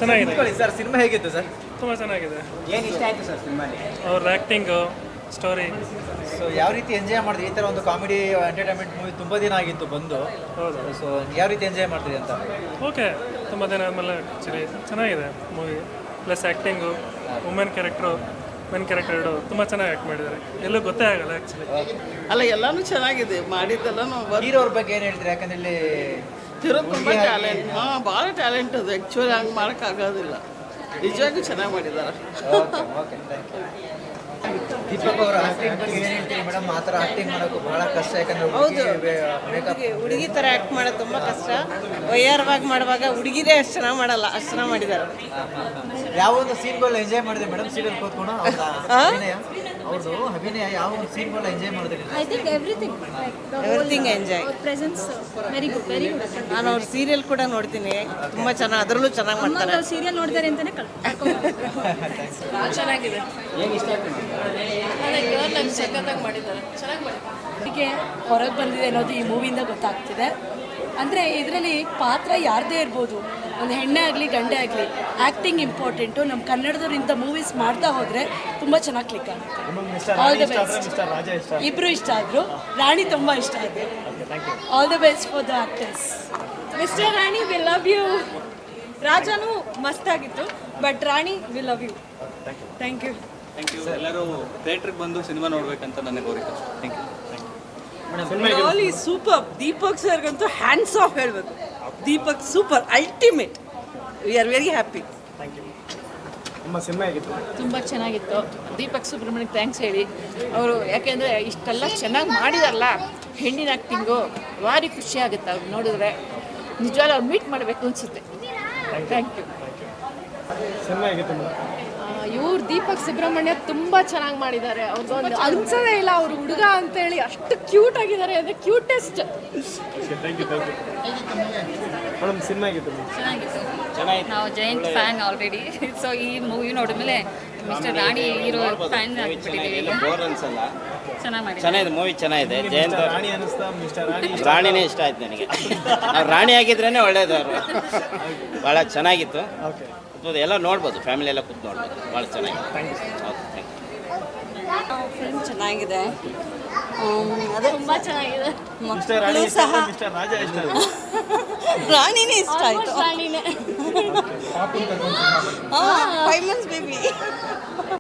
ಚೆನ್ನಾಗಿದೆ sir cinema ಹೇಗಿತ್ತು sir? ತುಂಬ ಚೆನ್ನಾಗಿದೆ. ಏನು ಇಷ್ಟ ಆಯಿತು ಸರ್ ಸಿನಿಮಾಲಿ? ಅವ್ರ ಆ್ಯಕ್ಟಿಂಗು, ಸ್ಟೋರಿ. ಸೊ ಯಾವ ರೀತಿ ಎಂಜಾಯ್ ಮಾಡಿದ್ರಿ? ಈ ಥರ ಒಂದು ಕಾಮಿಡಿ ಎಂಟರ್ಟೈನ್ಮೆಂಟ್ ಮೂವಿ ತುಂಬ ದಿನ ಆಗಿತ್ತು ಬಂದು. ಹೌದು. ಸೊ ಯಾವ ರೀತಿ ಎಂಜಾಯ್ ಮಾಡ್ತೀರಿ ಅಂತ? ಓಕೆ, ತುಂಬ ದಿನ ಆದಮೇಲೆ ಆ್ಯಕ್ಚುಲಿ ಚೆನ್ನಾಗಿದೆ movie. Plus acting, women character, men character ಎರಡು ತುಂಬ ಚೆನ್ನಾಗಿ ಆ್ಯಕ್ಟ್ ಮಾಡಿದ್ದಾರೆ. ಎಲ್ಲೂ ಗೊತ್ತೇ ಆಗಲ್ಲ ಆ್ಯಕ್ಚುಲಿ. ಅಲ್ಲ ಎಲ್ಲಾನು ಚೆನ್ನಾಗಿದೆ ಮಾಡಿದ್ದೆಲ್ಲನೂ ಹೀರೋ ಅವ್ರ ಬಗ್ಗೆ ಏನು ಹೇಳ್ತೀರಿ? ಯಾಕಂದ್ರೆ ಇಲ್ಲಿ ತುಂಬ ಟ್ಯಾಲೆಂಟ್. ಭಾಳ ಟ್ಯಾಲೆಂಟ್ ಅದು. ಆ್ಯಕ್ಚುಲಿ ಹಂಗೆ ಮಾಡೋಕ್ಕಾಗೋದಿಲ್ಲ. ನಿಜವಾಗೂ ಚೆನ್ನಾಗಿ ಮಾಡಿದ್ದಾರೆ. Okay okay thank you. Deepak ಅವರ ಆಕ್ಟಿಂಗ್ ಬಗ್ಗೆ ಏನು ಹೇಳ್ತೀರಿ ಮೇಡಮ್? ಆ ಥರ ಆಕ್ಟಿಂಗ್ ಮಾಡೋಕ್ಕೂ ಬಹಳ ಕಷ್ಟ, ಯಾಕಂದ್ರೆ ಮೇಕಪ್ ಹುಡುಗಿ ಥರ ಆ್ಯಕ್ಟ್ ಮಾಡೋದು ತುಂಬ ಕಷ್ಟ. ವಯ್ಯಾರವಾಗಿ ಮಾಡುವಾಗ ಹುಡುಗಿರೇ ಅಷ್ಟು ಚೆನ್ನಾಗಿ ಮಾಡಲ್ಲ, ಅಷ್ಟು ಚೆನ್ನಾಗಿ ಮಾಡಿದ್ದಾರೆ. ಯಾವ ಒಂದು ಸೀನ್ಗಳು ಎಂಜಾಯ್ ಮಾಡಿದೆ ಮೇಡಮ್? ಸೀರಿಯಲ್ ಕೂತ್ಕೊಂಡು ಅವ್ರ ಅಭಿನಯ, ಅವ್ರದ್ದು ಅಭಿನಯ ಯಾವ ಒಂದು ಸೀನ್ಗಳು ಎಂಜಾಯ್ ಮಾಡಿದ್ರಿ? I think everything, like the everything whole enjoy. presence, very good, very good. ನಾನು ಅವ್ರ ಸೀರಿಯಲ್ ಕೂಡ ನೋಡ್ತೀನಿ, ತುಂಬ ಚೆನ್ನಾಗಿ, ಅದರಲ್ಲೂ ಚೆನ್ನಾಗಿ ಮಾಡ್ತಾರೆ. ಅಮ್ಮ ಸೀರಿಯಲ್ ನೋಡಿದಾರೆ ಅಂತಾನೆ ಚೆನ್ನಾಗಿದೆ. ಏನು ಇಷ್ಟ ಆಯ್ತು? ಅದೇ ಗರ್ಲ್ ಲೈಫ್ ಸಖತ್ತಾಗಿ ಮಾಡಿದ್ದಾರೆ, ಚೆನ್ನಾಗಿ ಮಾಡಿದ್ದಾರೆ. ಹೀಗೆ ಹೊರಗೆ ಬಂದಿದೆ ಅನ್ನೋದು ಈ ಮೂವಿಯಿಂದ ಗೊತ್ತಾಗ್ತಿದೆ. ಅಂದರೆ ಇದರಲ್ಲಿ ಪಾತ್ರ ಯಾರದೇ ಇರ್ಬೋದು, ಒಂದು ಹೆಣ್ಣೆ ಆಗಲಿ ಗಂಡೆ ಆಗಲಿ, ಆ್ಯಕ್ಟಿಂಗ್ ಇಂಪಾರ್ಟೆಂಟು. ನಮ್ಮ ಕನ್ನಡದವ್ರು ಇಂಥ ಮೂವೀಸ್ ಮಾಡ್ತಾ ಹೋದರೆ ತುಂಬ ಚೆನ್ನಾಗಿ ಕ್ಲಿಕ್ ಆಗುತ್ತೆ. All the best. ಇಬ್ಬರು ಇಷ್ಟ ಆದರು, ರಾಣಿ ತುಂಬ ಇಷ್ಟ ಆಯಿತು. All the best for the actors. Mister Rani we love you. ರಾಜಾನು ಮಸ್ತಾಗಿತ್ತು, but Rani we love you. Thank you. ಎಲ್ಲರೂ ಥಿಯೇಟ್ರಿಗೆ ಬಂದು ಸಿನಿಮಾ ನೋಡ್ಬೇಕಂತ ನನ್ನ ಕೋರಿಕೆ. Thank you. ಆಲ್ ಈ ಸೂಪರ್. ದೀಪಕ್ ಸರ್ಗಂತೂ ಹ್ಯಾಂಡ್ಸ್ ಆಫ್ ಹೇಳಬೇಕು. Deepak super, ultimate. We are very happy. ತುಂಬ ಚೆನ್ನಾಗಿತ್ತು. ದೀಪಕ್ ಸುಬ್ರಹ್ಮಣ್ಯಕ್ಕೆ ಥ್ಯಾಂಕ್ಸ್ ಹೇಳಿ ಅವರು, ಯಾಕೆಂದರೆ ಇಷ್ಟೆಲ್ಲ ಚೆನ್ನಾಗಿ ಮಾಡಿದಾರಲ್ಲ, ಹೆಣ್ಣಿನ ಆ್ಯಕ್ಟಿಂಗು ಭಾರಿ ಖುಷಿ ಆಗುತ್ತೆ ಅವ್ರು ನೋಡಿದ್ರೆ. ನಿಜವಾಗ್ಲೂ ಅವ್ರು ಮೀಟ್ ಮಾಡಬೇಕು ಅನಿಸುತ್ತೆ. Thank you. ಇವ್ರು ದೀಪಕ್ ಸುಬ್ರಹ್ಮಣ್ಯ ತುಂಬ ಚೆನ್ನಾಗಿ ಮಾಡಿದ್ದಾರೆ. ಅವ್ರಿಗೊಂದು ಅನ್ಸೋದೇ ಇಲ್ಲ ಅವ್ರು ಹುಡುಗ ಅಂತೇಳಿ, ಅಷ್ಟು ಕ್ಯೂಟ್ ಆಗಿದ್ದಾರೆ ಅಂದರೆ ಕ್ಯೂಟೆಸ್ಟ್. ಚೆನ್ನಾಗಿತ್ತು. ನಾವು ಜೈಂಟ್ ಫ್ಯಾನ್ ಆಲ್ರೆಡಿ. ಸೊ ಈ ಮೂವಿ ನೋಡಿದ್ಮೇಲೆ ಮಿಸ್ಟರ್ ರಾಣಿ ಹೀರೋ ಫ್ಯಾನ್ ಆಗಿಬಿಟ್ಟಿದ್ದೀವಿ. ಬೋರ್ ಅನ್ಸಲ್ಲ. ಚೆನ್ನಾಗಿದೆ ಮೂವಿ ಚೆನ್ನಾಗಿದೆ. ಜಯಂತ್ ರಾಣಿನೇ ಇಷ್ಟ ಆಯ್ತು ನನಗೆ. ಅವ್ರು ರಾಣಿ ಆಗಿದ್ರೇ ಒಳ್ಳೇದು. ಅವರು ಭಾಳ ಚೆನ್ನಾಗಿತ್ತು. ಎಲ್ಲ ನೋಡ್ಬೋದು, ಫ್ಯಾಮಿಲಿ ಎಲ್ಲ ಕೂತು ನೋಡ್ಬೋದು. ಭಾಳ ಚೆನ್ನಾಗಿದೆ. ಫಿಲ್ಮ್ ಚೆನ್ನಾಗಿದೆ. ತುಂಬ ಚೆನ್ನಾಗಿದೆ. ಮಕ್ಕಳು ಸಹ ರಾಣಿನೇ ಇಷ್ಟ ಆಯಿತು. ರಾಣಿನೇ. 5 months ಬೇಬಿ.